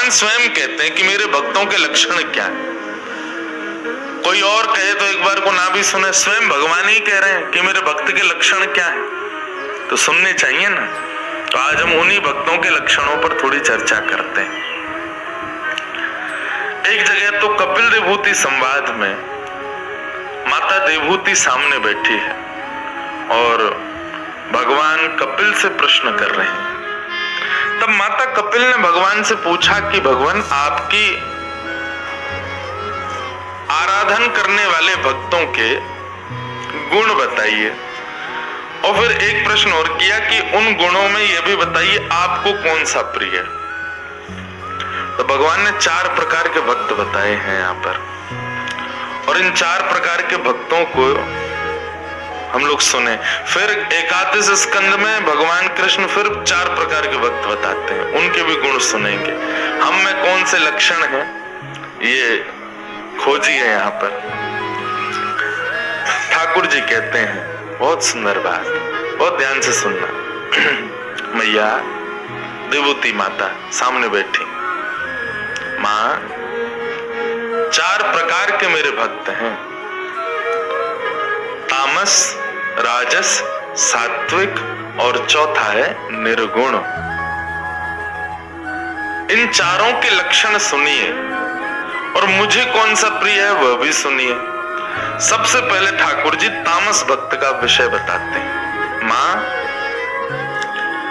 भगवान स्वयं कहते हैं कि मेरे भक्तों के लक्षण क्या है। कोई और कहे तो एक बार को ना भी सुने, स्वयं भगवान ही कह रहे हैं कि मेरे भक्त के लक्षण क्या है, तो सुनने चाहिए ना। तो आज हम उन्हीं भक्तों के लक्षणों पर थोड़ी चर्चा करते हैं। एक जगह तो कपिल देवहूति संवाद में माता देवहूति सामने बैठी है और भगवान कपिल से प्रश्न कर रहे हैं। तब माता कपिल ने भगवान से पूछा कि भगवान, आपकी आराधन करने वाले भक्तों के गुण बताइए, और फिर एक प्रश्न और किया कि उन गुणों में यह भी बताइए आपको कौन सा प्रिय है। तो भगवान ने 4 प्रकार के भक्त बताए हैं यहाँ पर, और इन 4 प्रकार के भक्तों को हम लोग सुने। फिर 21 स्कंद में भगवान कृष्ण फिर 4 प्रकार के भक्त बताते हैं, उनके भी गुण सुनेंगे। हम में कौन से लक्षण हैं ये खोजिए यहाँ पर। ठाकुर जी कहते हैं, बहुत सुंदर बात, बहुत ध्यान से सुनना। मैया देवहूति माता सामने बैठी, मां 4 प्रकार के मेरे भक्त हैं, तामस, राजस, सात्विक और चौथा है निर्गुण। इन चारों के लक्षण सुनिए और मुझे कौन सा प्रिय है वह भी सुनिए। सबसे पहले ठाकुर जी तामस भक्त का विषय बताते हैं। मां,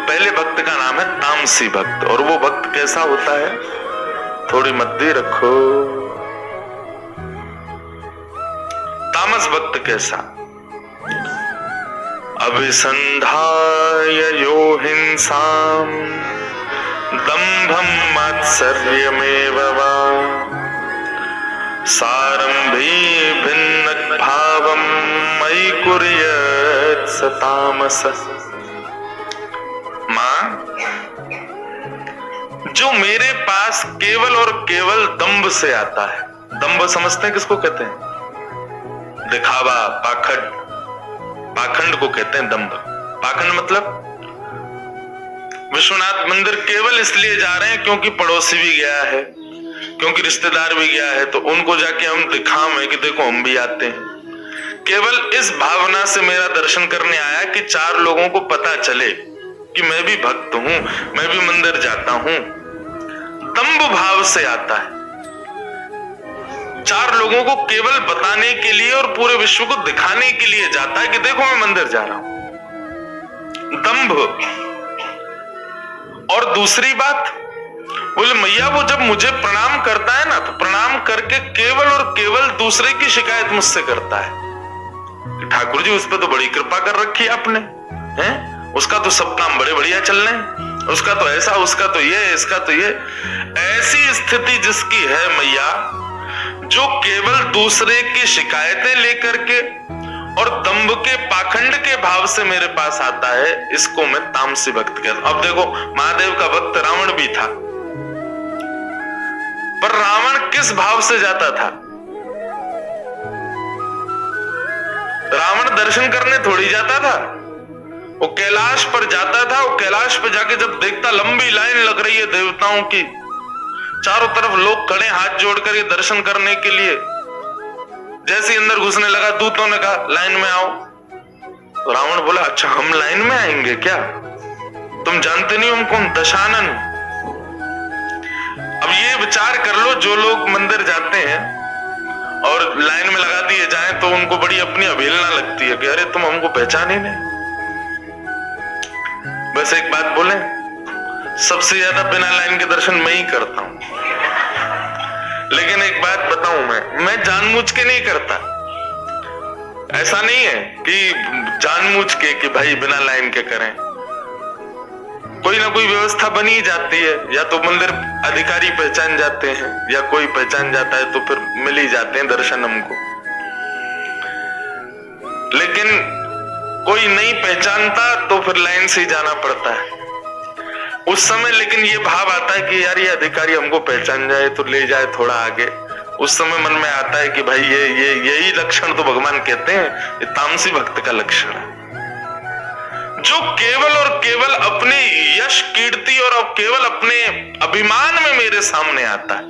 पहले भक्त का नाम है तामसी भक्त, और वो भक्त कैसा होता है, थोड़ी मद्दी रखो। तामस भक्त कैसा, अभिसंधाय यो हिंसाम दंभम मात्सर्यमेव वा सारंभी भिन्न भावम मयि कुर्यात् स तामस। मां, जो मेरे पास केवल और केवल दंभ से आता है, दंभ समझते हैं किसको कहते हैं, दिखावा, पाखंड, पाखंड को कहते हैं दंभ। पाखंड मतलब विश्वनाथ मंदिर केवल इसलिए जा रहे हैं क्योंकि पड़ोसी भी गया है, क्योंकि रिश्तेदार भी गया है, तो उनको जाके हम दिखावें कि देखो हम भी आते हैं। केवल इस भावना से मेरा दर्शन करने आया कि 4 लोगों को पता चले कि मैं भी भक्त हूं, मैं भी मंदिर जाता हूं। दंभ भाव से आता है, 4 लोगों को केवल बताने के लिए और पूरे विश्व को दिखाने के लिए जाता है कि देखो मैं मंदिर जा रहा हूं। दंभ। और दूसरी बात, बोले मैया वो जब मुझे प्रणाम करता है ना, तो प्रणाम करके केवल और केवल दूसरे की शिकायत मुझसे करता है। ठाकुर जी उस पर तो बड़ी कृपा कर रखी है आपने, हैं? उसका तो सब काम बड़े बढ़िया चल रहे हैं, उसका तो ऐसा, उसका तो ये, इसका तो ये। ऐसी स्थिति जिसकी है मैया, जो केवल दूसरे की शिकायतें लेकर के और दंभ के पाखंड के भाव से मेरे पास आता है, इसको मैं तामसी भक्त कहता हूं। अब देखो, महादेव का भक्त रावण भी था, पर रावण किस भाव से जाता था? रावण दर्शन करने थोड़ी जाता था, वो कैलाश पर जाता था। वो कैलाश पर जाके जब देखता लंबी लाइन लग रही है देवताओं की, चारों तरफ लोग खड़े हाथ जोड़कर ये दर्शन करने के लिए, जैसे अंदर घुसने लगा, दूतों ने कहा लाइन में आओ। तो रावण बोला, अच्छा हम लाइन में आएंगे क्या? तुम जानते नहीं हम कौन? दशानन। अब ये विचार कर लो, जो लोग मंदिर जाते हैं और लाइन में लगा दिए जाएं तो उनको बड़ी अपनी अवहेलना लगती है कि अरे तुम हमको पहचान ही नहीं। बस एक बात बोले, सबसे ज्यादा बिना लाइन के दर्शन मैं ही करता हूं। लेकिन एक बात बताऊं, मैं जानबूझ के नहीं करता। ऐसा नहीं है कि जानबूझ के कि भाई बिना लाइन के करें। कोई ना कोई व्यवस्था बनी ही जाती है, या तो मंदिर अधिकारी पहचान जाते हैं या कोई पहचान जाता है तो फिर मिल ही जाते हैं दर्शन हमको। लेकिन कोई नहीं पहचानता तो फिर लाइन से ही जाना पड़ता है उस समय। लेकिन ये भाव आता है कि यार ये अधिकारी हमको पहचान जाए तो ले जाए थोड़ा आगे। उस समय मन में आता है कि भाई यही लक्षण तो भगवान कहते हैं, ये तामसी भक्त का लक्षण है। जो केवल और केवल अपने यश कीर्ति और केवल अपने अभिमान में मेरे सामने आता है,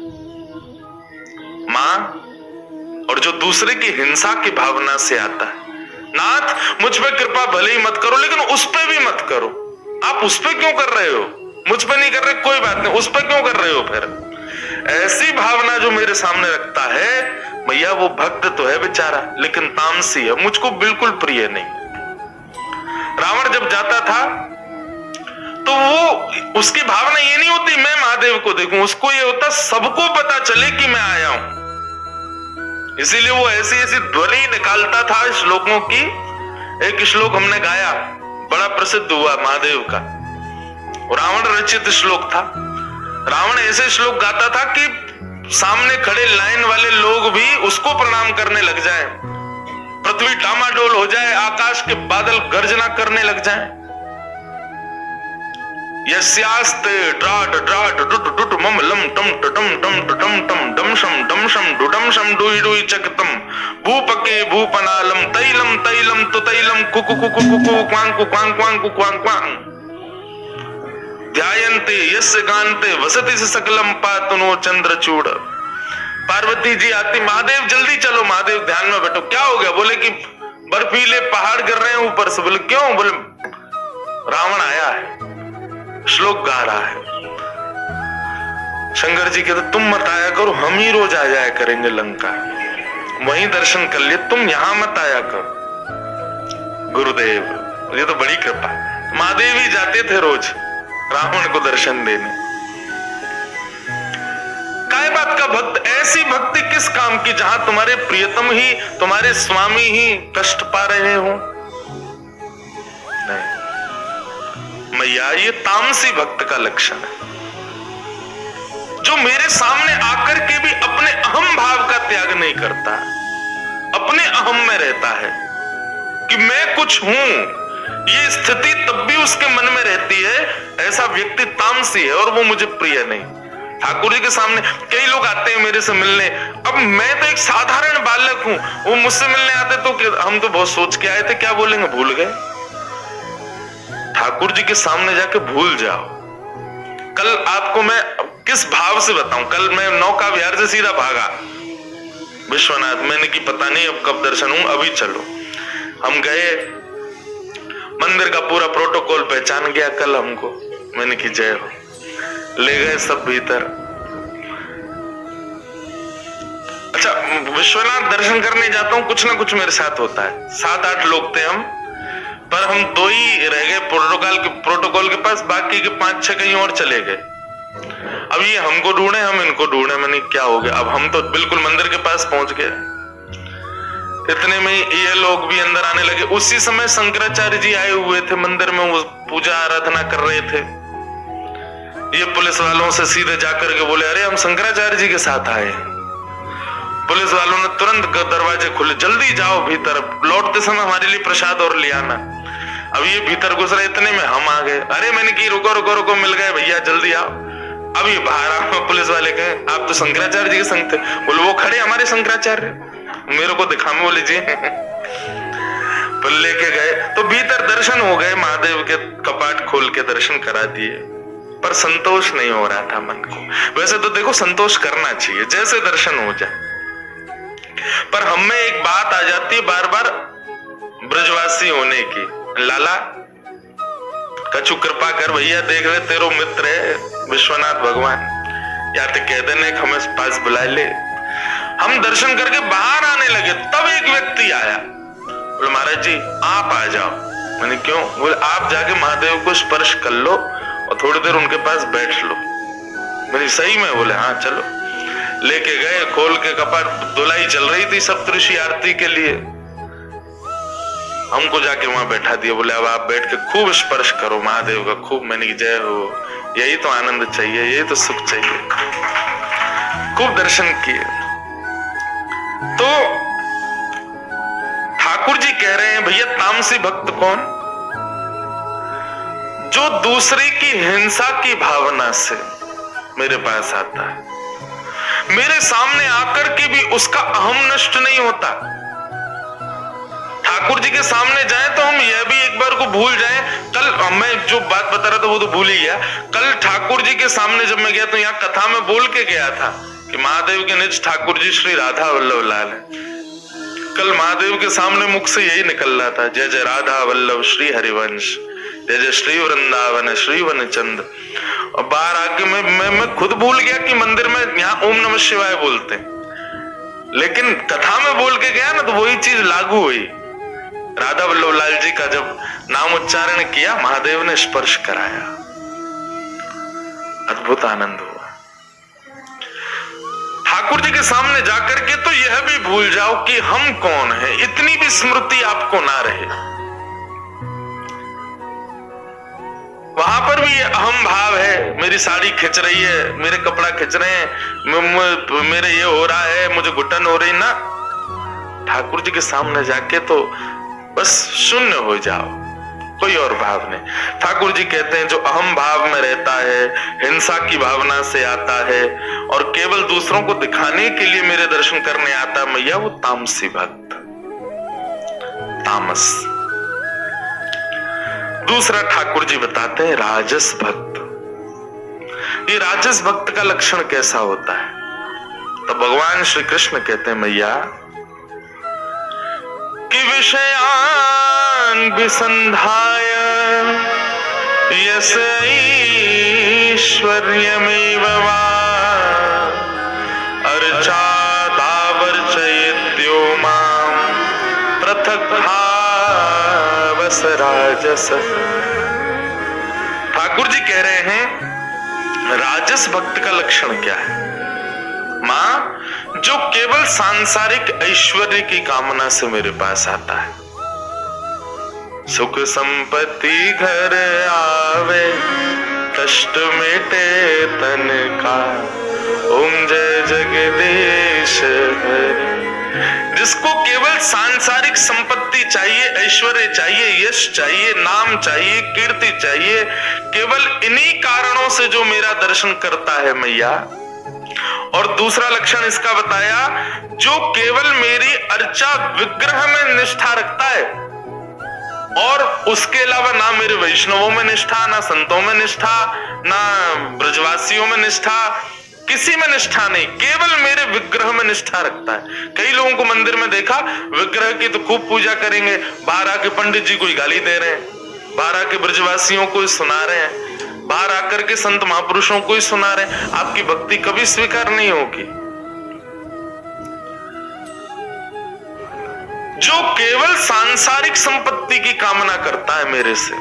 मां, और जो दूसरे की हिंसा की भावना से आता है। नाथ मुझ पे कृपा भले ही मत करो, लेकिन उस पे भी मत करो। आप उस पे क्यों कर रहे हो? मुझ पे नहीं कर रहे, कोई बात नहीं, उस पे क्यों कर रहे हो? फिर ऐसी भावना जो मेरे सामने रखता है, भैया वो भक्त तो है बेचारा, लेकिन तामसी है, मुझको बिल्कुल प्रिय नहीं। रावण जब जाता था तो वो उसकी भावना ये नहीं होती मैं महादेव को देखूं, उसको ये होता सबको पता चले कि मैं आया हूं। इसीलिए वो ऐसी ऐसी ध्वनि निकालता था श्लोकों की। एक श्लोक हमने गाया, बड़ा प्रसिद्ध हुआ महादेव का, रावण रचित श्लोक था। रावण ऐसे श्लोक गाता था कि सामने खड़े लाइन वाले लोग भी उसको प्रणाम करने लग जाएं, पृथ्वी डामाडोल हो जाए, आकाश के बादल गर्जना करने लग जाएं। यस्यास्ते ड्राट ड्राट डुट डुट मम लम टम टम टम टम टम डमशम डमशम डुडमशम डुई डुई चकतम भूपके भूपनालम तैलम तैलम तो तैलम कुकु कुकु कुकु क्वांग क्वांग क्वांग क्वांग क्वांग ध्यायन्ते यस्य गान्ते वसति सकलम पातुनो चंद्रचूड़। पार्वती जी आती, महादेव जल्दी चलो, महादेव ध्यान में बैठो। क्या हो गया? बोले कि बर्फीले पहाड़ गिर रहे हैं ऊपर से। बोले क्यों? बोले रावण आया है, श्लोक गा रहा है। शंकर जी कहते तुम मत आया करो, हम ही रोज आ जाया करेंगे लंका, वहीं दर्शन कर लिए, तुम यहां मत आया करो। गुरुदेव ये तो बड़ी कृपा। महादेव ही जाते थे रोज रावण को दर्शन देने। काय बात का भक्त? ऐसी भक्ति किस काम की जहां तुम्हारे प्रियतम ही, तुम्हारे स्वामी ही कष्ट पा रहे हो? नहीं मैया, ये तामसी भक्त का लक्षण है, जो मेरे सामने आकर के भी अपने अहम भाव का त्याग नहीं करता, अपने अहम में रहता है कि मैं कुछ हूं। ये स्थिति तब भी उसके मन में रहती है। ऐसा व्यक्ति तामसी है और वो मुझे प्रिय नहीं। ठाकुर जी के सामने कई लोग आते हैं मेरे से मिलने, अब मैं तो एक साधारण बालक हूं, वो मुझसे मिलने आते तो हम तो बहुत सोच के आए थे, क्या बोलेंगे, भूल गए। ठाकुर जी के सामने जाके भूल जाओ। कल आपको मैं किस भाव से बताऊं, कल मैं नौका विहार से सीधा भागा विश्वनाथ, मैंने की पता नहीं अब कब दर्शन हूं, अभी चलो। हम गए, मंदिर का पूरा प्रोटोकॉल पहचान गया कल हमको, मैंने की जय हो। ले गए सब भीतर। अच्छा, विश्वनाथ दर्शन करने जाता हूं, कुछ ना कुछ मेरे साथ होता है। 7-8 लोग थे हम, पर हम 2 ही रह गए प्रोटोकॉल के पास, बाकी के 5-6 कहीं और चले गए। अब ये हमको ढूंढे, हम इनको ढूंढे, मैंने क्या हो गया। अब हम तो बिल्कुल मंदिर के पास पहुंच गए, इतने में ये लोग भी अंदर आने लगे। उसी समय शंकराचार्य जी आए हुए थे मंदिर में, वो पूजा आराधना कर रहे थे। ये पुलिस वालों से सीधे जाकर के बोले अरे हम शंकराचार्य जी के साथ आए। पुलिस वालों ने तुरंत दरवाजे खुले, जल्दी जाओ भीतर, लौटते समय हमारे लिए प्रसाद और ले आना। अब ये भीतर घुस रहे, इतने में हम आ गए। अरे मैंने की रुको रुको रुको, मिल गए भैया, जल्दी आओ। अब ये बाहर आओ, पुलिस वाले कहे आप तो शंकराचार्य जी के संग थे। बोले वो खड़े हमारे शंकराचार्य, मेरे को दिखा, में बोले जी तो लेके गए। तो भीतर दर्शन हो गए, महादेव के कपाट खोल के दर्शन करा दिए, पर संतोष नहीं हो रहा था मन को। वैसे तो देखो संतोष करना चाहिए, जैसे दर्शन हो जाए, पर हम में एक बात आ जाती है बार बार ब्रजवासी होने की, लाला कछु कृपा कर भैया, देख रहे तेरो मित्र है विश्वनाथ भगवान, या तो कह देने हमें पास बुला ले। हम दर्शन करके बाहर आने लगे, तब एक व्यक्ति आया, बोले महाराज जी आप आ जाओ। मैंने क्यों? बोले आप जाके महादेव को स्पर्श कर लो और थोड़ी देर उनके पास बैठ लो। मेरी सही में? बोले हाँ चलो। लेके गए, खोल के कपाट, धुलाई चल रही थी सप्तऋषि आरती के लिए, हमको जाके वहां बैठा दिया। बोले अब आप बैठ के खूब स्पर्श करो महादेव का, खूब। मैंने की जय हो, यही तो आनंद चाहिए, यही तो सुख चाहिए। खूब दर्शन किए। तो ठाकुर जी कह रहे हैं भैया तामसी भक्त कौन? जो दूसरे की हिंसा की भावना से मेरे पास आता है, मेरे सामने आकर के भी उसका अहम नष्ट नहीं होता। ठाकुर जी के सामने जाए तो हम यह भी एक बार को भूल जाएं कल मैं जो बात बता रहा था वो तो भूल ही गया। कल ठाकुर जी के सामने जब मैं गया तो यहाँ कथा में बोल के गया था कि महादेव के निज ठाकुर जी श्री राधा वल्लभ लाल है। कल महादेव के सामने मुख से यही निकल रहा था, जय जय राधा वल्लभ श्री हरिवंश, जय जय श्री वृंदावन श्री वन चंद। और बाहर आके मैं खुद भूल गया कि मंदिर में यहाँ ओम नमः शिवाय बोलते हैं, लेकिन कथा में बोल के गया ना तो वही चीज लागू हुई। राधा वल्लभ लाल जी का जब नाम उच्चारण किया, महादेव ने स्पर्श कराया, अद्भुत आनंद हुआ। ठाकुर जी के सामने जाकर के तो यह भी भूल जाओ कि हम कौन हैं, इतनी भी स्मृति आपको ना रहे। वहां पर भी अहम भाव है, मेरी साड़ी खिंच रही है, मेरे कपड़ा खिंच रहे हैं, मेरे ये हो रहा है, मुझे घुटन हो रही ना। ठाकुर जी के सामने जाके तो बस शून्य हो जाओ, कोई और भाव नहीं। ठाकुर जी कहते हैं जो अहम भाव में रहता है, हिंसा की भावना से आता है और केवल दूसरों को दिखाने के लिए मेरे दर्शन करने आता है मैया, वो तामसी भक्त, तामस। दूसरा ठाकुर जी बताते हैं राजस भक्त। ये राजस भक्त का लक्षण कैसा होता है? तो भगवान श्री कृष्ण कहते हैं मैया कि विषयान विसंधाय यस ऐश्वर्यमेव वा अर्चादावर्चयित्यो मां पृथक् भावस राजस। ठाकुर जी कह रहे हैं राजस भक्त का लक्षण क्या है? मां, जो केवल सांसारिक ऐश्वर्य की कामना से मेरे पास आता है, सुख संपत्ति घर आवे, कष्ट मिटे तन का, ओम जय जगदीश हरि। जिसको केवल सांसारिक संपत्ति चाहिए, ऐश्वर्य चाहिए, यश चाहिए, नाम चाहिए, कीर्ति चाहिए, केवल इन्हीं कारणों से जो मेरा दर्शन करता है मैया। और दूसरा लक्षण इसका बताया, जो केवल मेरी अर्चा विग्रह में निष्ठा रखता है और उसके अलावा ना मेरे वैष्णवों में निष्ठा, ना संतों में निष्ठा, ना ब्रजवासियों में निष्ठा, किसी में निष्ठा नहीं, केवल मेरे विग्रह में निष्ठा रखता है। कई लोगों को मंदिर में देखा, विग्रह की तो खूब पूजा करेंगे, बाहर आके पंडित जी को गाली दे रहे हैं, बाहर आके ब्रजवासियों को सुना रहे हैं, बाहर आकर के संत महापुरुषों को ही सुना रहे हैं। आपकी भक्ति कभी स्वीकार नहीं होगी। जो केवल सांसारिक संपत्ति की कामना करता है मेरे से,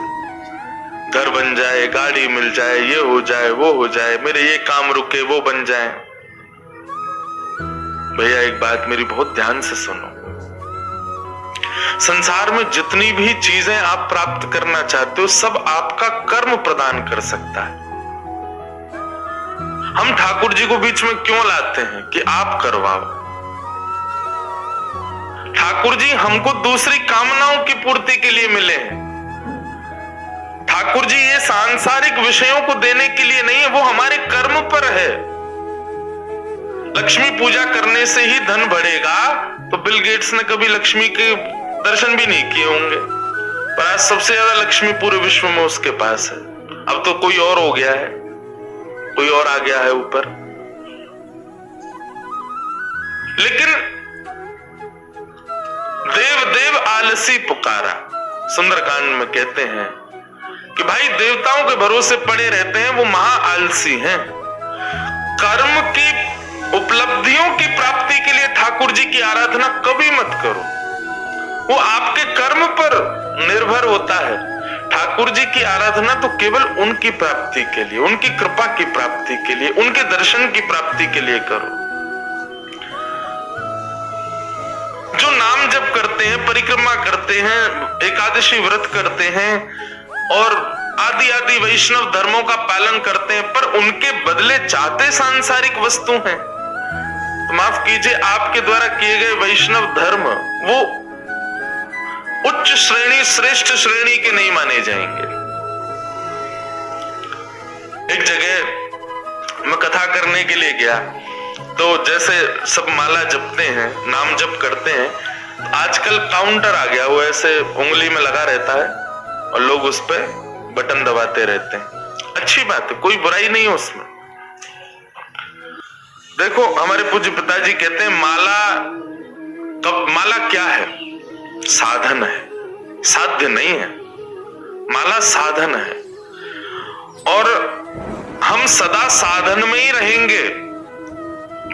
घर बन जाए, गाड़ी मिल जाए, ये हो जाए, वो हो जाए, मेरे ये काम रुके, वो बन जाए। भैया एक बात मेरी बहुत ध्यान से सुनो, संसार में जितनी भी चीजें आप प्राप्त करना चाहते हो सब आपका कर्म प्रदान कर सकता है। हम ठाकुर जी को बीच में क्यों लाते हैं कि आप करवाओ? ठाकुर जी हमको दूसरी कामनाओं की पूर्ति के लिए मिले हैं। ठाकुर जी ये सांसारिक विषयों को देने के लिए नहीं है, वो हमारे कर्म पर है। लक्ष्मी पूजा करने से ही धन बढ़ेगा, तो बिल गेट्स ने कभी लक्ष्मी के दर्शन भी नहीं किए होंगे, पर आज सबसे ज्यादा लक्ष्मी पूरे विश्व में उसके पास है। अब तो कोई और हो गया है, कोई और आ गया है ऊपर। लेकिन देव देव आलसी पुकारा, सुंदरकांड में कहते हैं कि भाई देवताओं के भरोसे पड़े रहते हैं, वो महा आलसी हैं। कर्म की उपलब्धियों की प्राप्ति के लिए ठाकुर जी की आराधना कभी मत करो, वो आपके कर्म पर निर्भर होता है। ठाकुर जी की आराधना तो केवल उनकी प्राप्ति के लिए, उनकी कृपा की प्राप्ति के लिए, उनके दर्शन की प्राप्ति के लिए करो। जो नाम जप करते हैं, परिक्रमा करते हैं, एकादशी व्रत करते हैं और आदि आदि वैष्णव धर्मों का पालन करते हैं, पर उनके बदले चाहते सांसारिक वस्तु हैं, तो माफ कीजिए, आपके द्वारा किए गए वैष्णव धर्म वो उच्च श्रेणी, श्रेष्ठ श्रेणी के नहीं माने जाएंगे। एक जगह मैं कथा करने के लिए गया, तो जैसे सब माला जपते हैं, नाम जप करते हैं, आजकल काउंटर आ गया, वो ऐसे उंगली में लगा रहता है और लोग उस पे बटन दबाते रहते हैं, अच्छी बात है, कोई बुराई नहीं है उसमें। देखो हमारे पूज्य पिताजी कहते हैं माला क्या है? साधन है, साध्य नहीं है। माला साधन है, और हम सदा साधन में ही रहेंगे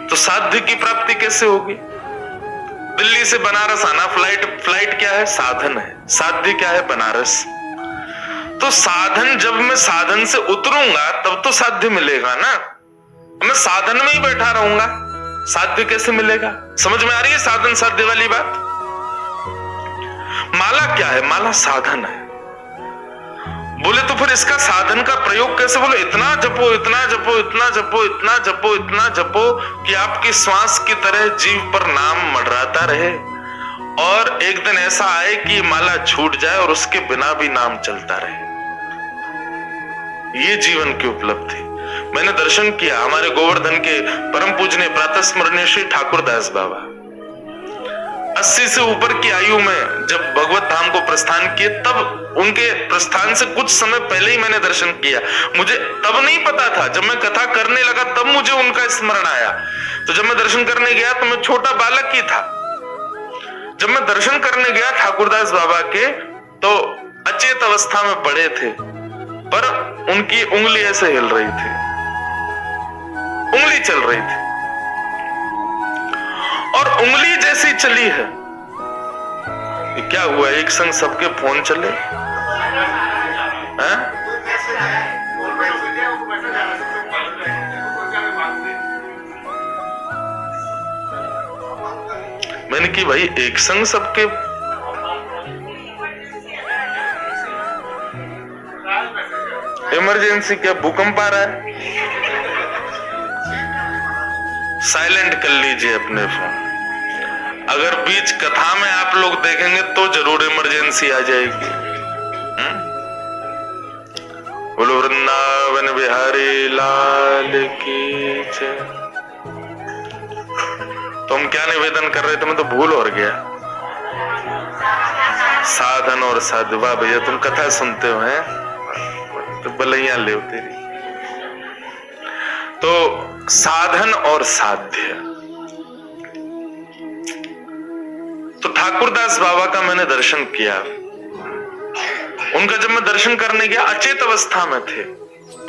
तो साध्य की प्राप्ति कैसे होगी? दिल्ली से बनारस आना फ्लाइट क्या है? साधन है। साध्य क्या है? बनारस। तो साधन, जब मैं साधन से उतरूंगा तब तो साध्य मिलेगा ना। मैं साधन में ही बैठा रहूंगा, साध्य कैसे मिलेगा? समझ में आ रही है साधन साध्य वाली बात? माला क्या है? माला साधन है। बोले तो फिर इसका साधन का प्रयोग कैसे? बोले इतना जपो, इतना जपो, इतना जपो, इतना जपो, इतना जपो कि आपकी श्वास की तरह जीव पर नाम मंडराता रहे, और एक दिन ऐसा आए कि माला छूट जाए और उसके बिना भी नाम चलता रहे। ये जीवन की उपलब्धि। मैंने दर्शन किया हमारे गोवर्धन के परम पूजनीय प्रातः स्मरणीय श्री ठाकुरदास बाबा 80 से ऊपर की आयु में जब भगवत धाम को प्रस्थान किए, तब उनके प्रस्थान से कुछ समय पहले ही मैंने दर्शन किया। मुझे तब नहीं पता था, जब मैं कथा करने लगा तब मुझे उनका स्मरण आया। तो जब मैं दर्शन करने गया तो मैं छोटा बालक ही था। जब मैं दर्शन करने गया ठाकुरदास बाबा के, तो अचेत अवस्था में पड़े थे, पर उनकी उंगली ऐसे हिल रही थी, उंगली चल रही थी, और उंगली जैसी चली है। ये क्या हुआ? एक संग सबके फोन चले हैं? मैंने कि भाई एक संग सबके, इमरजेंसी क्या, भूकंप आ रहा है? साइलेंट कर लीजिए अपने फोन। अगर बीच कथा में आप लोग देखेंगे तो जरूर इमरजेंसी आ जाएगी। बोलो वृंदावन बिहारी लाल की जय। तो हम क्या निवेदन कर रहे थे? मैं तो भूल और गया। साधन और साध्य। वाह भैया, तुम कथा सुनते हो हैं तो बलैया ले तेरी। तो साधन और साध्य। तो ठाकुरदास बाबा का मैंने दर्शन किया। उनका जब मैं दर्शन करने गया, अचेत अवस्था में थे,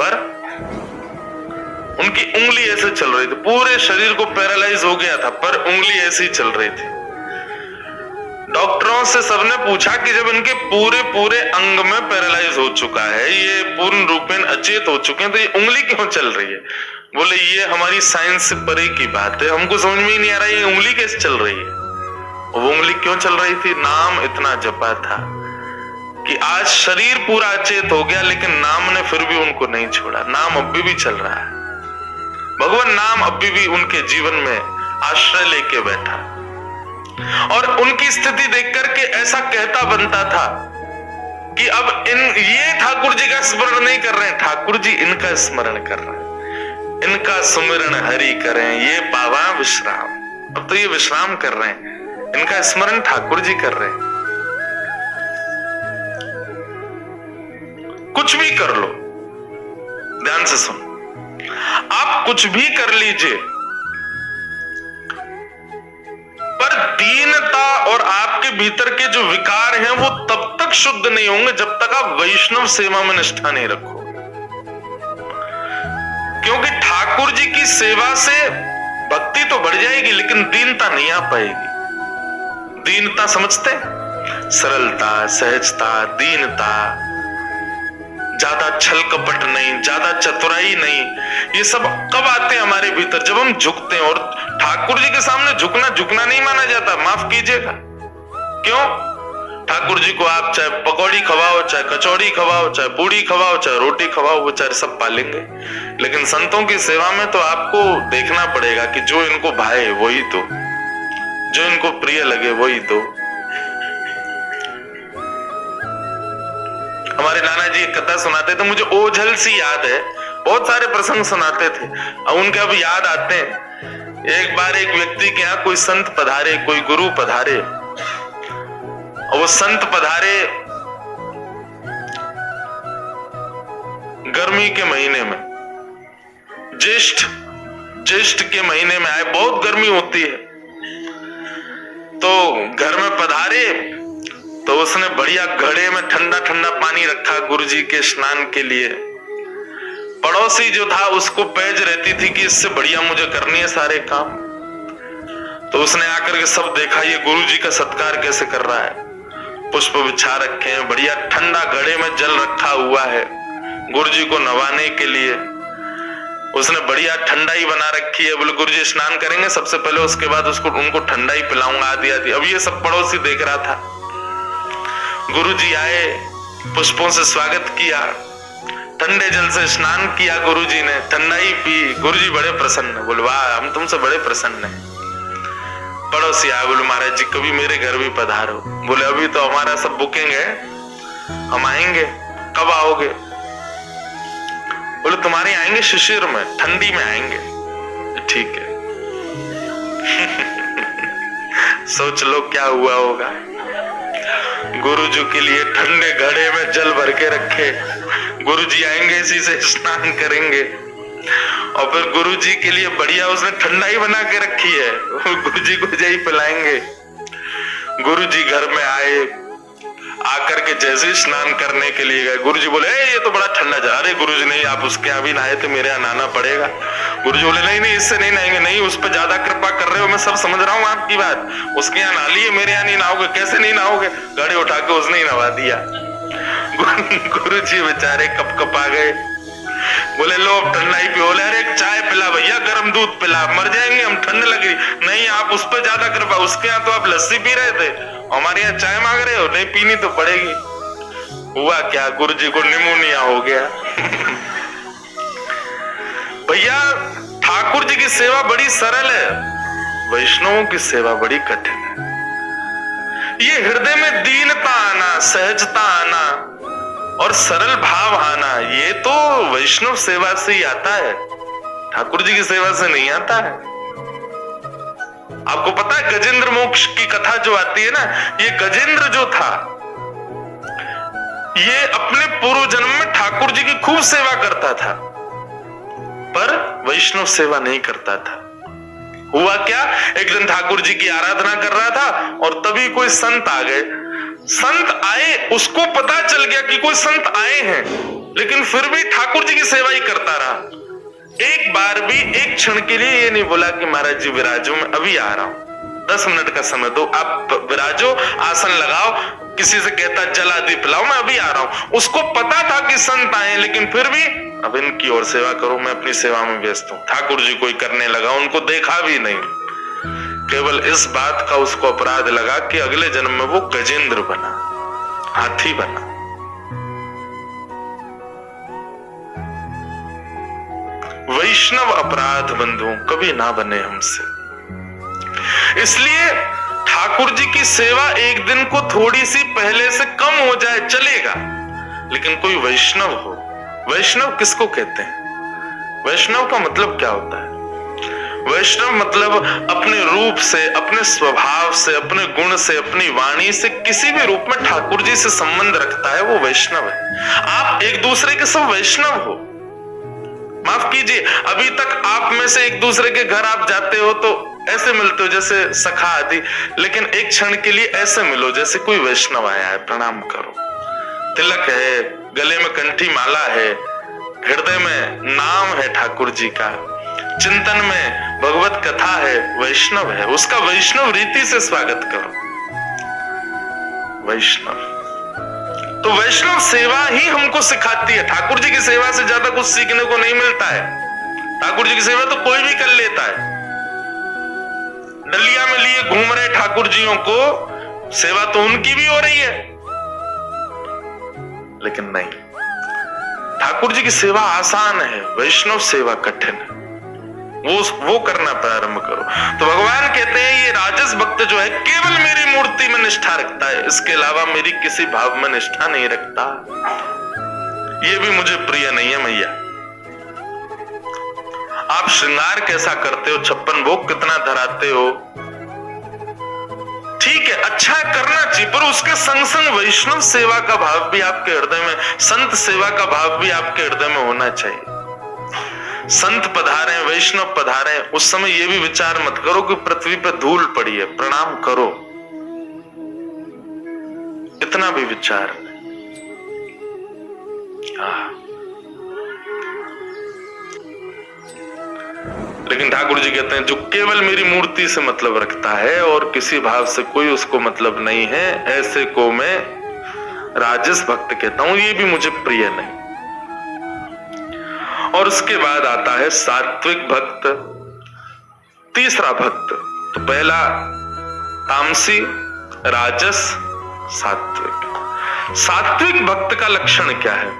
पर उनकी उंगली ऐसे चल रही थी। पूरे शरीर को पैरालाइज हो गया था, पर उंगली ऐसी चल रही थी। डॉक्टरों से सबने पूछा कि जब इनके पूरे पूरे अंग में पैरालाइज हो चुका है, ये पूर्ण रूपेण अचेत हो चुके हैं, तो ये उंगली क्यों चल रही है? बोले ये हमारी साइंस से परे की बात है, हमको समझ में ही नहीं आ रहा ये उंगली कैसे चल रही है। वो उंगली क्यों चल रही थी? नाम इतना जपा था कि आज शरीर पूरा अचेत हो गया, लेकिन नाम ने फिर भी उनको नहीं छोड़ा। नाम अभी भी चल रहा है। भगवान नाम अभी भी उनके जीवन में आश्रय लेके बैठा, और उनकी स्थिति देख करके ऐसा कहता बनता था कि अब ये ठाकुर जी का स्मरण नहीं कर रहे हैं, ठाकुर जी इनका स्मरण कर रहे हैं, इनका सुमिरन हरि करें, ये पावा विश्राम। अब तो ये विश्राम कर रहे हैं, इनका स्मरण ठाकुर जी कर रहे हैं। कुछ भी कर लो, ध्यान से सुन, आप कुछ भी कर लीजिए, पर दीनता और आपके भीतर के जो विकार हैं वो तब तक शुद्ध नहीं होंगे जब तक आप वैष्णव सेवा में निष्ठा नहीं रखो। क्योंकि ठाकुर जी की सेवा से भक्ति तो बढ़ जाएगी, लेकिन दीनता नहीं आ पाएगी। दीनता समझते? सरलता, सहजता, दीनता, ज्यादा छल कपट नहीं, ज्यादा चतुराई नहीं। ये सब कब आते हैं हमारे भीतर? जब हम झुकते हैं। और ठाकुर जी के सामने झुकना नहीं माना जाता, माफ कीजिएगा। क्यों? ठाकुर जी को आप चाहे पकौड़ी खवाओ, चाहे कचौड़ी खवाओ, चाहे पूड़ी खवाओ, चाहे रोटी खवाओ, वो चाहे सब पालेंगे। लेकिन संतों की सेवा में तो आपको देखना पड़ेगा कि जो इनको भाए वही दो, जो इनको प्रिय लगे वही दो। हमारे नाना जी एक कथा सुनाते थे, मुझे ओझल सी याद है, बहुत सारे प्रसंग सुनाते थे, अब उनके अब याद आते हैं। एक बार एक व्यक्ति के यहाँ कोई संत पधारे, कोई गुरु पधारे, और वो संत पधारे गर्मी के महीने में, ज्येष्ठ के महीने में आए, बहुत गर्मी होती है। तो घर में पधारे तो उसने बढ़िया घड़े में ठंडा ठंडा पानी रखा गुरुजी के स्नान के लिए। पड़ोसी जो था उसको पेज रहती थी कि इससे बढ़िया मुझे करनी है सारे काम। तो उसने आकर के सब देखा, ये गुरुजी का सत्कार कैसे कर रहा है। पुष्प बिछा रखे हैं, बढ़िया ठंडा घड़े में जल रखा हुआ है गुरुजी को नवाने के लिए। उसने बढ़िया ठंडाई बना रखी है, बोले गुरुजी स्नान करेंगे सबसे पहले, उसके बाद उनको ठंडाई पिलाऊंगा आदि आदि। अब ये सब पड़ोसी देख रहा था। गुरुजी आए, पुष्पों से स्वागत किया, ठंडे जल से स्नान किया गुरुजी ने, ठंडाई पी। गुरुजी बड़े प्रसन्न, बोले वाह हम तुमसे बड़े प्रसन्न हैं। पड़ोसी आए, बोले महाराज जी कभी मेरे घर भी पधारो। बोले अभी तो हमारा सब बुकिंग है, हम आएंगे, कब आओगे। बोले तुम्हारे आएंगे शिशिर में, ठंडी में आएंगे। ठीक है। सोच लो क्या हुआ होगा। गुरुजी के लिए ठंडे घड़े में जल भर के रखे, गुरुजी आएंगे इसी से स्नान करेंगे। और फिर गुरुजी के लिए बढ़िया उसने ठंडाई बना के रखी है, गुरुजी को जय पिलाएंगे। गुरुजी घर में आए, आकर के जैसे स्नान करने के लिए गए, गुरुजी बोले ये तो बड़ा ठंडा जा। अरे गुरुजी नहीं, आप उसके यहाँ भी नहाए थे, मेरे यहाँ नहाना पड़ेगा। गुरुजी बोले नहीं नहीं इससे नहीं नहाएंगे। नहीं, उस पर ज्यादा कृपा कर रहे हो, मैं सब समझ रहा हूँ आपकी बात। उसके यहाँ नहा लिए, मेरे यहाँ नहीं नहाओगे। कैसे नहीं नहाओगे? गाड़ी उठा के उसने ही नहा दिया। गुरुजी बेचारे कप कप आ गए, बोले लो अब ठंडाई पियो। बोले अरे एक चाय पिला भैया, गर्म दूध पिला, मर जाएंगे हम, ठंड लग रही। नहीं आप उस पर ज्यादा कृपा, उसके यहाँ तो आप लस्सी पी रहे थे, हमारे यहाँ चाय मांग रहे हो। नहीं पीनी तो पड़ेगी। हुआ क्या, गुरुजी को निमोनिया हो गया। भैया ठाकुर जी की सेवा बड़ी सरल है, वैष्णवों की सेवा बड़ी कठिन है। ये हृदय में दीनता आना, सहजता आना और सरल भाव आना, ये तो वैष्णव सेवा से ही आता है, ठाकुर जी की सेवा से नहीं आता है। आपको पता है गजेंद्र मोक्ष की कथा जो आती है ना, ये गजेंद्र जो था ये अपने पूर्व जन्म में ठाकुर जी की खूब सेवा करता था, पर वैष्णव सेवा नहीं करता था। हुआ क्या, एक दिन ठाकुर जी की आराधना कर रहा था और तभी कोई संत आ गए। संत आए, उसको पता चल गया कि कोई संत आए हैं, लेकिन फिर भी ठाकुर जी की सेवा ही करता रहा। एक बार भी एक क्षण के लिए ये नहीं बोला कि महाराज जी विराजो, मैं अभी आ रहा हूं, 10 मिनट का समय दो, आप विराजो, आसन लगाओ, किसी से कहता जल आदि पिलाओ, मैं अभी आ रहा हूं। उसको पता था कि संत आए, लेकिन फिर भी अब इनकी और सेवा करो, मैं अपनी सेवा में व्यस्त हूं। ठाकुर जी कोई करने लगा, उनको देखा भी नहीं। केवल इस बात का उसको अपराध लगा कि अगले जन्म में वो गजेंद्र बना, हाथी बना। वैष्णव अपराध बंधुओं कभी ना बने हमसे। इसलिए ठाकुर जी की सेवा एक दिन को थोड़ी सी पहले से कम हो जाए चलेगा, लेकिन कोई वैष्णव हो। वैष्णव किसको कहते हैं? वैष्णव का मतलब क्या होता है? वैष्णव मतलब अपने रूप से, अपने स्वभाव से, अपने गुण से, अपनी वाणी से किसी भी रूप में ठाकुर जी से संबंध रखता है, वो वैष्णव है। आप एक दूसरे के सब वैष्णव हो। माफ कीजिए, अभी तक आप में से एक दूसरे के घर आप जाते हो तो ऐसे मिलते हो जैसे सखा आदि, लेकिन एक क्षण के लिए ऐसे मिलो जैसे कोई वैष्णव आया है, प्रणाम करो। तिलक है, गले में कंठी माला है, हृदय में नाम है ठाकुर जी का, चिंतन में भगवत कथा है, वैष्णव है, उसका वैष्णव रीति से स्वागत करो। वैष्णव तो वैष्णव सेवा ही हमको सिखाती है। ठाकुर जी की सेवा से ज्यादा कुछ सीखने को नहीं मिलता है। ठाकुर जी की सेवा तो कोई भी कर लेता है। डलिया में लिए घूम रहे ठाकुर जियों को सेवा तो उनकी भी हो रही है, लेकिन नहीं, ठाकुर जी की सेवा आसान है, वैष्णव सेवा कठिन है। वो करना प्रारंभ करो। तो भगवान कहते हैं ये राजस भक्त जो है केवल मेरी मूर्ति में निष्ठा रखता है, इसके अलावा मेरी किसी भाव में निष्ठा नहीं रखता। ये भी मुझे प्रिय नहीं है मैया। आप श्रृंगार कैसा करते हो, 56 भोग कितना धराते हो, ठीक है, अच्छा करना चाहिए, पर उसके संग संग वैष्णव सेवा का भाव भी आपके हृदय में, संत सेवा का भाव भी आपके हृदय में होना चाहिए। संत पधारे, वैष्णव पधारे, उस समय ये भी विचार मत करो कि पृथ्वी पर धूल पड़ी है, प्रणाम करो, इतना भी विचार नहीं। लेकिन ठाकुर जी कहते हैं जो केवल मेरी मूर्ति से मतलब रखता है और किसी भाव से कोई उसको मतलब नहीं है, ऐसे को मैं राजस भक्त कहता हूं, ये भी मुझे प्रिय नहीं। और उसके बाद आता है सात्विक भक्त, तीसरा भक्त। तो पहला तामसी, राजस, सात्विक। सात्विक भक्त का लक्षण क्या है?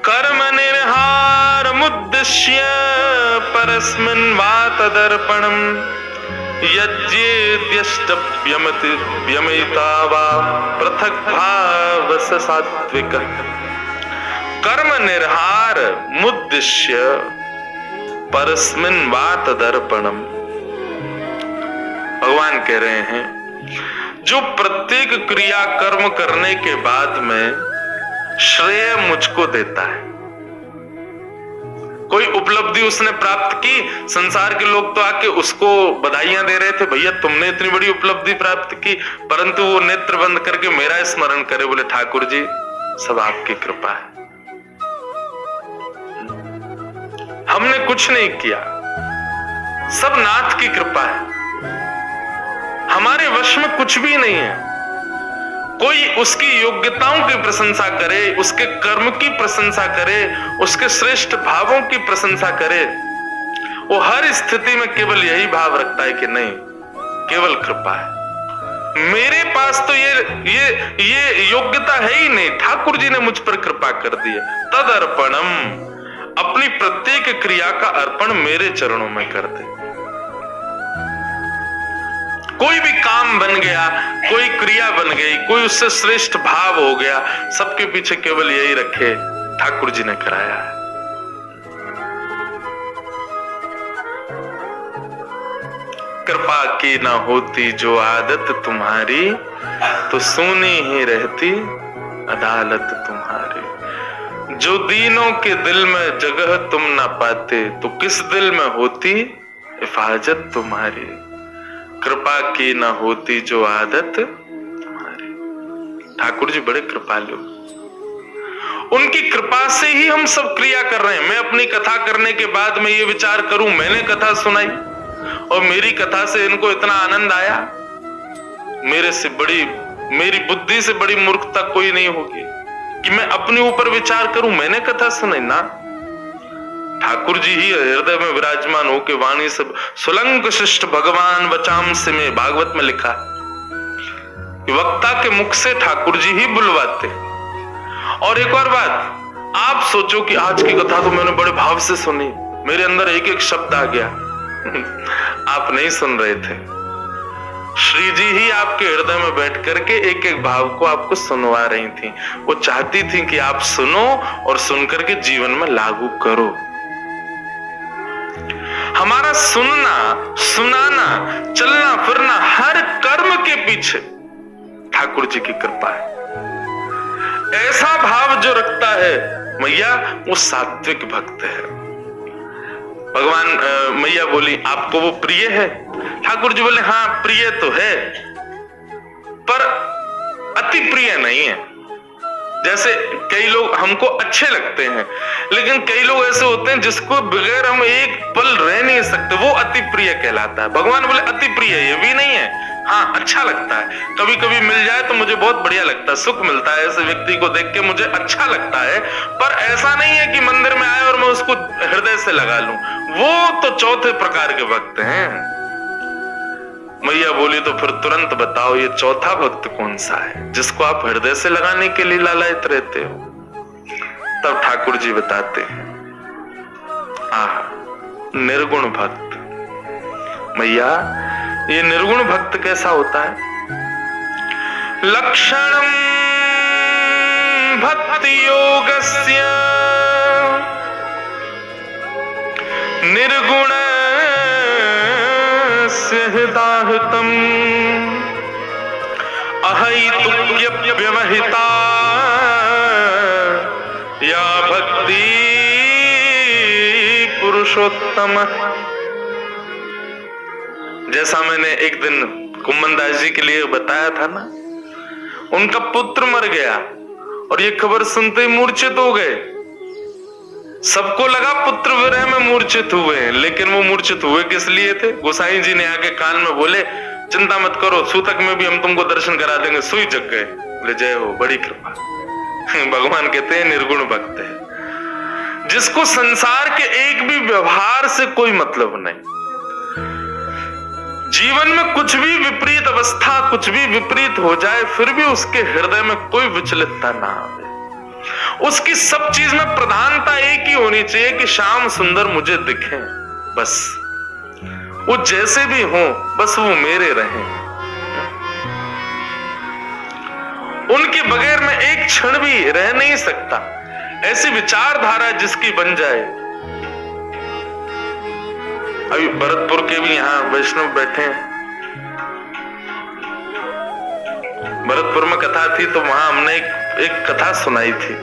कर्म निर्हार मुद्दिश्य परस्मिन् वा तदर्पणम् यज्ञेद्यष्टव्यमिता वा पृथक् भावस सात्विक। कर्म निर्हार मुद्दिश्य परस्मिन् वा तदर्पणम्। भगवान कह रहे हैं जो प्रत्येक क्रिया कर्म करने के बाद में श्रेय मुझको देता है, कोई उपलब्धि उसने प्राप्त की, संसार के लोग तो आके उसको बधाइयां दे रहे थे, भैया तुमने इतनी बड़ी उपलब्धि प्राप्त की, परंतु वो नेत्र बंद करके मेरा स्मरण करे, बोले ठाकुर जी सब आपकी कृपा है, हमने कुछ नहीं किया, सब नाथ की कृपा है, हमारे वश में कुछ भी नहीं है। कोई उसकी योग्यताओं की प्रशंसा करे, उसके कर्म की प्रशंसा करे, उसके श्रेष्ठ भावों की प्रशंसा करे, वो हर स्थिति में केवल यही भाव रखता है कि नहीं केवल कृपा है, मेरे पास तो ये योग्यता है ही नहीं, ठाकुर जी ने मुझ पर कृपा कर दी है। तद अर्पणम, अपनी प्रत्येक क्रिया का अर्पण मेरे चरणों में कर दे। कोई भी काम बन गया, कोई क्रिया बन गई, कोई उससे श्रेष्ठ भाव हो गया, सबके पीछे केवल यही रखे ठाकुर जी ने कराया है। कृपा की ना होती जो आदत तुम्हारी, तो सुनी ही रहती अदालत तुम्हारी। जो दीनों के दिल में जगह तुम ना पाते, तो किस दिल में होती हिफाजत तुम्हारी। कृपा की ना होती जो आदत तुम्हारी। ठाकुर जी बड़े कृपालु, उनकी कृपा से ही हम सब क्रिया कर रहे हैं। मैं अपनी कथा करने के बाद में ये विचार करूं, मैंने कथा सुनाई और मेरी कथा से इनको इतना आनंद आया, मेरी बुद्धि से बड़ी मूर्खता कोई नहीं होगी कि मैं अपने ऊपर विचार करूं, मैंने कथा सुनाई ना। ठाकुर जी ही हृदय में विराजमान हो के वाणी से सुलंक शिष्ट भगवान वचाम से में, भागवत में लिखा है वक्ता के मुख से ठाकुर जी ही बुलवाते। और एक और बात, आप सोचो कि आज की कथा तो मैंने बड़े भाव से सुनी, मेरे अंदर एक एक शब्द आ गया आप नहीं सुन रहे थे, श्री जी ही आपके हृदय में बैठ करके एक एक भाव को आपको सुनवा रही थी। वो चाहती थी कि आप सुनो और सुनकर के जीवन में लागू करो। हमारा सुनना, सुनाना, चलना फिरना, हर कर्म के पीछे ठाकुर जी की कृपा है। ऐसा भाव जो रखता है मैया, वो सात्विक भक्त है। भगवान मैया बोली आपको वो प्रिय है? ठाकुर जी बोले हाँ प्रिय तो है, पर अति प्रिय नहीं है। जैसे कई लोग हमको अच्छे लगते हैं, लेकिन कई लोग ऐसे होते हैं जिसको बगैर हम एक पल रह नहीं सकते, वो अति प्रिय कहलाता है। भगवान बोले अति प्रिय ये भी नहीं है, हाँ अच्छा लगता है, कभी कभी मिल जाए तो मुझे बहुत बढ़िया लगता है, सुख मिलता है, ऐसे व्यक्ति को देख के मुझे अच्छा लगता है, पर ऐसा नहीं है कि मंदिर में आए और मैं उसको हृदय से लगा लूं। वो तो चौथे प्रकार के भक्त हैं। मैया बोली तो फिर तुरंत बताओ ये चौथा भक्त कौन सा है जिसको आप हृदय से लगाने के लिए लालायित रहते हो? तब ठाकुर जी बताते हैं निर्गुण भक्त। मैया ये निर्गुण भक्त कैसा होता है? लक्षणम भक्ति योगस्य निर्गुण हिताहितम आहैतुक्यव्यवहिता या भक्ति पुरुषोत्तम। जैसा मैंने एक दिन कुम्मन दास जी के लिए बताया था ना, उनका पुत्र मर गया और ये खबर सुनते ही मूर्छित हो गए। सबको लगा पुत्र विरह में मूर्छित हुए हैं, लेकिन वो मूर्छित हुए किस लिए थे? गोसाई जी ने आके कान में बोले, चिंता मत करो, सूतक में भी हम तुमको दर्शन करा देंगे। सुई जग गए। बोले जय हो, बड़ी कृपा। भगवान कहते हैं निर्गुण भक्त है, जिसको संसार के एक भी व्यवहार से कोई मतलब नहीं, जीवन में कुछ भी विपरीत अवस्था, कुछ भी विपरीत हो जाए, फिर भी उसके हृदय में कोई विचलितता ना आवे। उसकी सब चीज में प्रधानता एक ही होनी चाहिए कि श्याम सुंदर मुझे दिखे, बस वो जैसे भी हो, बस वो मेरे रहें। उनके बगैर मैं एक क्षण भी रह नहीं सकता। ऐसी विचारधारा जिसकी बन जाए। अभी भरतपुर के भी यहाँ वैष्णव बैठे हैं। भरतपुर में कथा थी तो वहां हमने एक कथा सुनाई थी।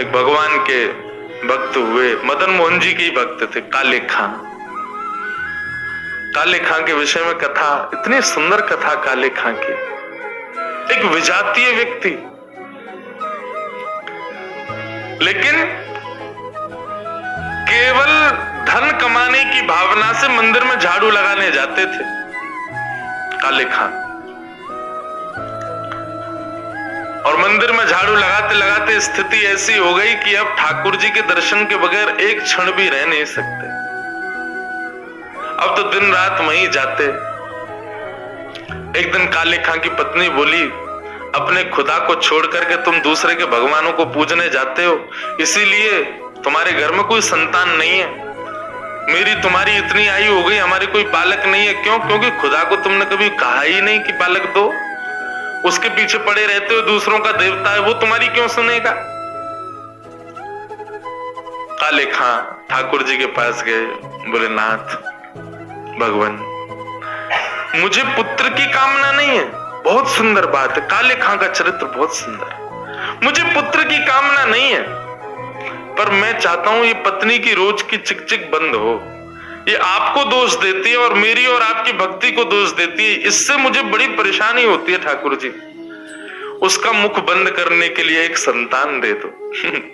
एक भगवान के भक्त हुए, मदन मोहन जी के भक्त थे, काले खां। काले खां के विषय में कथा, इतनी सुंदर कथा काले खां की। एक विजातीय व्यक्ति, लेकिन केवल धन कमाने की भावना से मंदिर में झाड़ू लगाने जाते थे काले खां। और मंदिर में झाड़ू लगाते लगाते स्थिति ऐसी हो गई कि अब ठाकुर जी के दर्शन के बगैर एक क्षण भी रह नहीं सकते। अब तो दिन रात वहीं जाते। एक दिन काले खां की पत्नी बोली, अपने खुदा को छोड़ करके तुम दूसरे के भगवानों को पूजने जाते हो, इसीलिए तुम्हारे घर में कोई संतान नहीं है। मेरी तुम्हारी इतनी आयु हो गई, हमारे कोई बालक नहीं है। क्यों? क्योंकि खुदा को तुमने कभी कहा ही नहीं कि बालक दो। उसके पीछे पड़े रहते हो, दूसरों का देवता है, वो तुम्हारी क्यों सुनेगा? काले खां ठाकुर जी के पास गए, बोले नाथ भगवान, मुझे पुत्र की कामना नहीं है। बहुत सुंदर बात है, काले खां का चरित्र बहुत सुंदर। मुझे पुत्र की कामना नहीं है, पर मैं चाहता हूं ये पत्नी की रोज की चिकचिक बंद हो। ये आपको दोष देती है और मेरी और आपकी भक्ति को दोष देती है। इससे मुझे बड़ी परेशानी होती है ठाकुर जी। उसका मुख बंद करने के लिए एक संतान दे दो।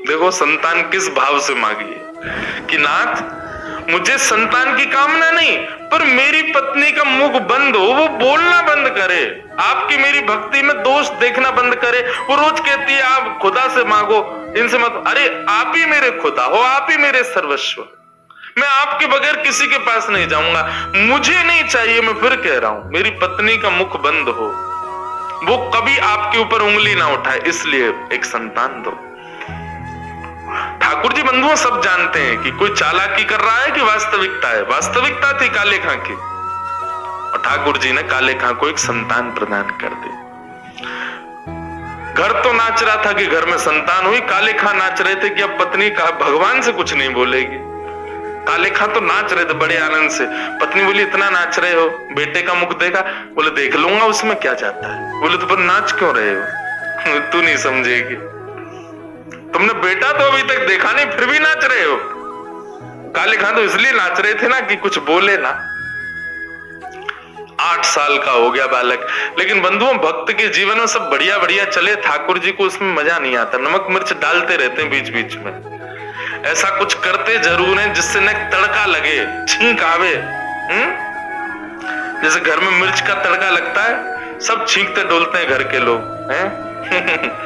देखो संतान किस भाव से मांगी है कि नाथ मुझे संतान की कामना नहीं, पर मेरी पत्नी का मुख बंद हो, वो बोलना बंद करे, आपकी मेरी भक्ति में दोष देखना बंद करे। वो रोज कहती है आप खुदा से मांगो, इनसे मत। अरे आप ही मेरे खुदा हो, आप ही मेरे सर्वस्व। मैं आपके बगैर किसी के पास नहीं जाऊंगा। मुझे नहीं चाहिए, मैं फिर कह रहा हूं, मेरी पत्नी का मुख बंद हो, वो कभी आपके ऊपर उंगली ना उठाए, इसलिए एक संतान दो। ठाकुर जी बंधुओं सब जानते हैं कि कोई चालाकी कर रहा है कि वास्तविकता है। वास्तविकता थी काले खां की, और ठाकुर जी ने काले खां को एक संतान प्रदान कर दी। घर तो नाच रहा था कि घर में संतान हुई। काले खां नाच रहे थे कि अब पत्नी का भगवान से कुछ नहीं बोलेगी। काले खां तो नाच रहे थे बड़े आनंद से। पत्नी बोली इतना नाच रहे हो, बेटे का मुख देखा? बोले देख लूंगा, उसमें क्या जाता है। बोले तो पर नाच क्यों रहे हो? तू नहीं समझेगी, तुमने बेटा तो अभी तक देखा नहीं, फिर भी नाच रहे हो। काले खां तो इसलिए नाच रहे थे ना कि कुछ बोले ना। 8 साल का हो गया बालक। लेकिन बंधुओं भक्त के जीवन में सब बढ़िया बढ़िया चले, ठाकुर जी को उसमें मजा नहीं आता। नमक मिर्च डालते रहते हैं बीच बीच में, ऐसा कुछ करते जरूर है जिससे न तड़का लगे, छींक आवे। जैसे घर में मिर्च का तड़का लगता है, सब छींकते डोलते हैं घर के लोग हैं।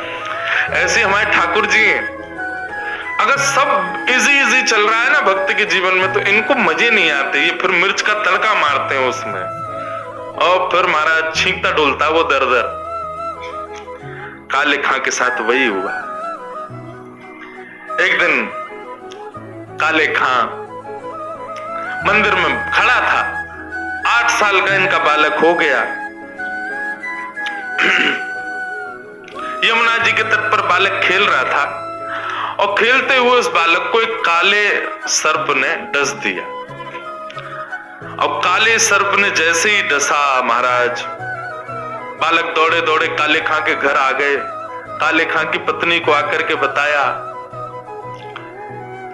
ऐसे हमारे ठाकुर जी हैं। अगर सब इजी इजी चल रहा है ना भक्त के जीवन में, तो इनको मजे नहीं आते। ये फिर मिर्च का तड़का मारते हैं उसमें, और फिर महाराज छींकता डोलता वो दर दर। काले खां के साथ वही हुआ। एक दिन काले खां मंदिर में खड़ा था, 8 साल का इनका बालक हो गया। यमुना जी के तट पर बालक खेल रहा था, और खेलते हुए उस बालक को एक काले सर्प ने डस दिया। और काले सर्प ने जैसे ही डसा महाराज, बालक दौड़े दौड़े काले खां के घर आ गए। काले खां की पत्नी को आकर के बताया।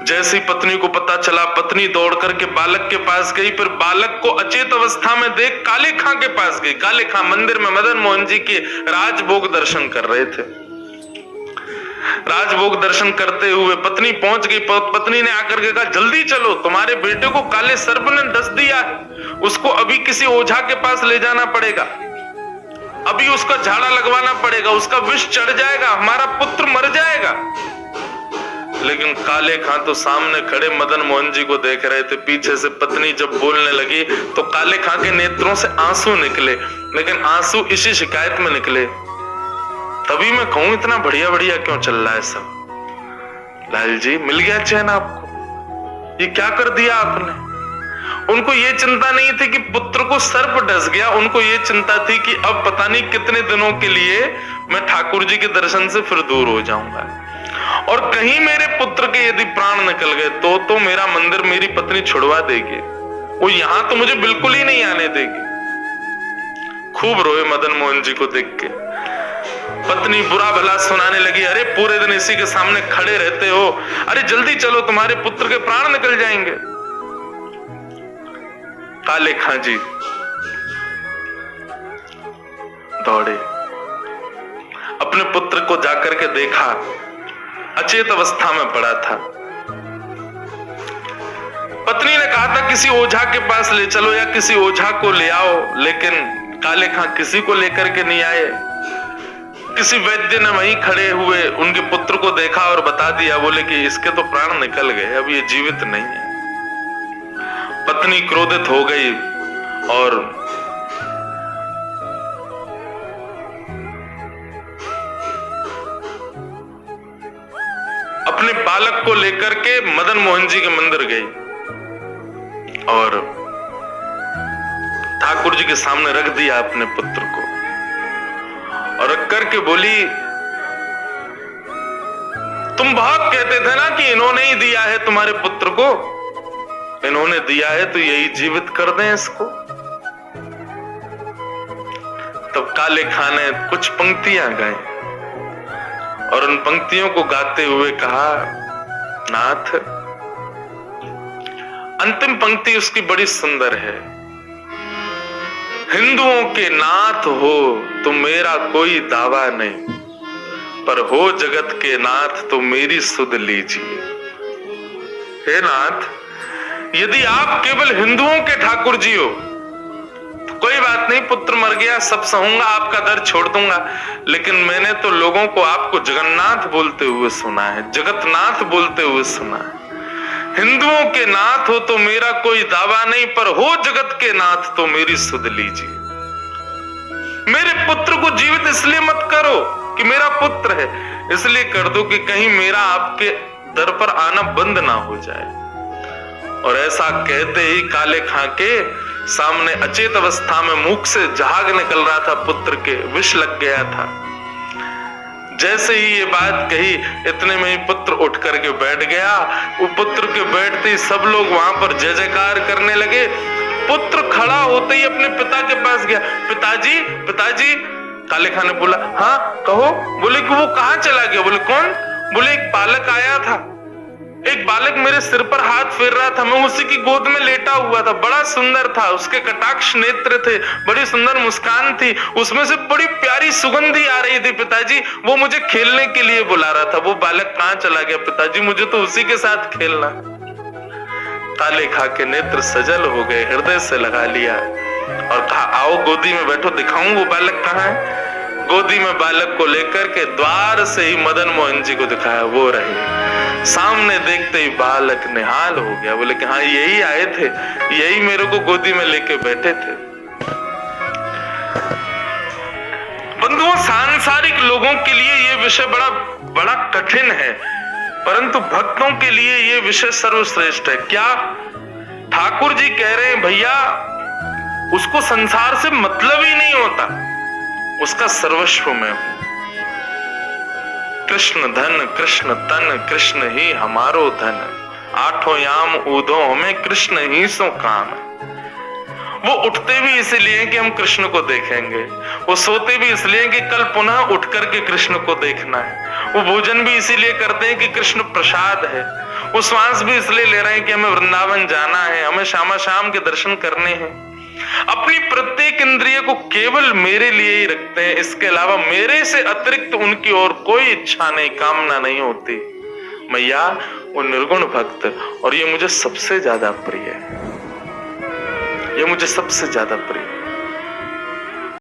जैसी पत्नी को पता चला, पत्नी दौड़ करके बालक के पास गई, फिर बालक को अचेत अवस्था में देख काले खां के पास गई। काले खां मंदिर में मदन मोहन जी के राजभोग दर्शन कर रहे थे। राजभोग दर्शन करते हुए पत्नी पहुंच गई। पत्नी ने आकर के कहा, जल्दी चलो, तुम्हारे बेटे को काले सर्प ने डस दिया है, उसको अभी किसी ओझा के पास ले जाना पड़ेगा, अभी उसका झाड़ा लगवाना पड़ेगा, उसका विष चढ़ जाएगा, हमारा पुत्र मर जाएगा। लेकिन काले खां तो सामने खड़े मदन मोहन जी को देख रहे थे। पीछे से पत्नी जब बोलने लगी तो काले खां के नेत्रों से आंसू निकले, लेकिन आंसू इसी शिकायत में निकले, तभी मैं कहूं इतना बढ़िया बढ़िया क्यों चल रहा है सब। लाल जी, मिल गया चैन आपको? ये क्या कर दिया आपने? उनको ये चिंता नहीं थी कि पुत्र को सर्प डस गया, उनको ये चिंता थी कि अब पता नहीं कितने दिनों के लिए मैं ठाकुर जी के दर्शन से फिर दूर हो जाऊंगा, और कहीं मेरे पुत्र के यदि प्राण निकल गए तो मेरा मंदिर मेरी पत्नी छुड़वा देगी, वो यहां तो मुझे बिल्कुल ही नहीं आने देगी। खूब रोए मदन मोहन जी को देख के। पत्नी बुरा भला सुनाने लगी, अरे पूरे दिन इसी के सामने खड़े रहते हो, अरे जल्दी चलो, तुम्हारे पुत्र के प्राण निकल जाएंगे। काले खां जी दौड़े, अपने पुत्र को जाकर के देखा, अचेत अवस्था में पड़ा था। पत्नी ने कहा था किसी ओझा के पास ले चलो या किसी ओझा को ले आओ, लेकिन काले खां किसी को लेकर के नहीं आए। किसी वैद्य ने वहीं खड़े हुए उनके पुत्र को देखा और बता दिया, बोले कि इसके तो प्राण निकल गए, अब ये जीवित नहीं है। पत्नी क्रोधित हो गई और अपने बालक को लेकर के मदन मोहन जी के मंदिर गई और ठाकुर जी के सामने रख दिया अपने पुत्र को, और रख करके बोली, तुम बहुत कहते थे ना कि इन्होंने ही दिया है तुम्हारे पुत्र को, इन्होंने दिया है तो यही जीवित कर दें इसको। तब काले खां ने कुछ पंक्तियां गाई और उन पंक्तियों को गाते हुए कहा, नाथ, अंतिम पंक्ति उसकी बड़ी सुंदर है, हिंदुओं के नाथ हो तो मेरा कोई दावा नहीं, पर हो जगत के नाथ तो मेरी सुध लीजिए। हे नाथ, यदि आप केवल हिंदुओं के ठाकुर जी हो तो कोई बात नहीं, पुत्र मर गया, सब सहूंगा, आपका दर छोड़ दूंगा, लेकिन मैंने तो लोगों को आपको जगन्नाथ बोलते हुए सुना है, जगतनाथ बोलते हुए सुना है। हिंदुओं के नाथ हो तो मेरा कोई दावा नहीं, पर हो जगत के नाथ तो मेरी सुध लीजिए। मेरे पुत्र को जीवित इसलिए मत करो कि मेरा पुत्र है, इसलिए कर दो कि कहीं मेरा आपके दर पर आना बंद ना हो जाए। और ऐसा कहते ही काले खां के सामने अचेत अवस्था में मुख से जहाग निकल रहा था, पुत्र के विष लग गया था। जैसे ही ये बात कही, इतने में ही पुत्र उठ करके बैठ गया। वो पुत्र के बैठते ही सब लोग वहां पर जय जयकार करने लगे। पुत्र खड़ा होते ही अपने पिता के पास गया, पिताजी पिताजी। काले खां ने बोला, हाँ कहो। बोले कि वो कहाँ चला गया? बोले कौन? बोले एक बालक आया था, एक बालक मेरे सिर पर हाथ फेर रहा था, मैं उसी की गोद में लेटा हुआ था, बड़ा सुंदर था, उसके कटाक्ष नेत्र थे, बड़ी सुंदर मुस्कान थी, उसमें से बड़ी प्यारी सुगंधी आ रही थी पिताजी, वो मुझे खेलने के लिए बुला रहा था। वो बालक कहाँ चला गया पिताजी? मुझे तो उसी के साथ खेलना। काले खां के नेत्र सजल हो गए, हृदय से लगा लिया और कहा, आओ गोदी में बैठो, दिखाऊं वो बालक कहाँ है। गोदी में बालक को लेकर के द्वार से ही मदन मोहन जी को दिखाया, वो रहे। सामने देखते ही बालक निहाल हो गया। बोले कि हाँ यही आए थे, यही मेरे को गोदी में लेके बैठे थे। बंधुओं, सांसारिक लोगों के लिए ये विषय बड़ा बड़ा कठिन है, परंतु भक्तों के लिए ये विषय सर्वश्रेष्ठ है। क्या ठाकुर जी कह रहे हैं, भैया उसको संसार से मतलब ही नहीं होता, उसका सर्वस्व में हूं। कृष्ण धन कृष्ण तन, कृष्ण ही हमारो धन, आठों याम ऊधो हमें कृष्ण ही सो काम। वो उठते भी इसलिए कि हम कृष्ण को देखेंगे, वो सोते भी इसलिए कि कल पुनः उठ करके कृष्ण को देखना है, वो भोजन भी इसीलिए करते हैं कि कृष्ण प्रसाद है, वो श्वास भी इसलिए ले रहे हैं कि हमें वृंदावन जाना है, हमें शामा शाम के दर्शन करने हैं। अपनी प्रत्येक इंद्रिय को केवल मेरे लिए ही रखते हैं, इसके अलावा मेरे से अतिरिक्त उनकी और कोई इच्छा नहीं, कामना नहीं होती। मैया वो निर्गुण भक्त, और ये मुझे सबसे ज्यादा प्रिय है, ये मुझे सबसे ज्यादा प्रिय है।